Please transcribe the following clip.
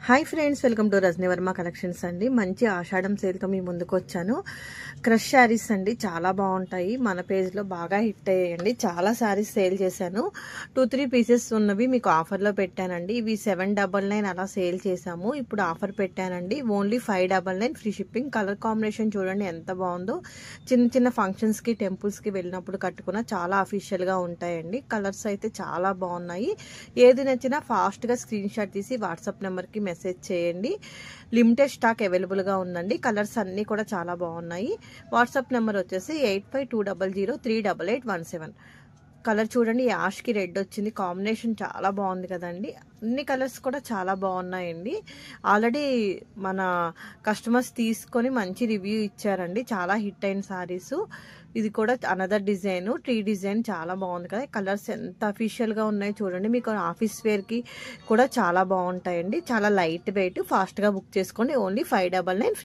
Hi friends, welcome to Rajani Varma collections అండి. మంచి ఆషాఢం సేల్తో మీ ముందుకు వచ్చాను. క్రష్ శారీస్ అండి, చాలా బాగుంటాయి. మన పేజ్లో బాగా హిట్ అయ్యాయండి. చాలా శారీస్ సేల్ చేశాను. 2-3 పీసెస్ ఉన్నవి మీకు ఆఫర్లో పెట్టానండి. ఇవి 799 అలా సేల్ చేశాము. ఇప్పుడు ఆఫర్ పెట్టానండి. Only 599 free shipping. Colour combination చూడండి ఎంత బాగుందో. చిన్న చిన్న ఫంక్షన్స్కి, టెంపుల్స్కి వెళ్ళినప్పుడు కట్టుకున్న చాలా అఫీషియల్గా ఉంటాయండి. కలర్స్ అయితే చాలా బాగున్నాయి. ఏది నచ్చినా ఫాస్ట్గా స్క్రీన్ షాట్ తీసి వాట్సాప్ నెంబర్కి మెసేజ్ చేయండి. లిమిటెడ్ స్టాక్ అవైలబుల్గా ఉందండి. కలర్స్ అన్నీ కూడా చాలా బాగున్నాయి. వాట్సాప్ నెంబర్ వచ్చేసి 8520038817. కలర్ చూడండి, యాష్కి రెడ్ వచ్చింది. కాంబినేషన్ చాలా బాగుంది కదండి. అన్ని కలర్స్ కూడా చాలా బాగున్నాయండి. ఆల్రెడీ మన కస్టమర్స్ తీసుకొని మంచి రివ్యూ ఇచ్చారండి. చాలా హిట్ అయిన సారీస్. ఇది కూడా అనదర్ డిజైన్, ట్రీ డిజైన్ చాలా బాగుంది కదా. కలర్స్ ఎంత అఫీషియల్గా ఉన్నాయో చూడండి. మీకు ఆఫీస్ వేర్కి కూడా చాలా బాగుంటాయండి. చాలా లైట్ వెయిట్. ఫాస్ట్గా బుక్ చేసుకోండి. ఓన్లీ 599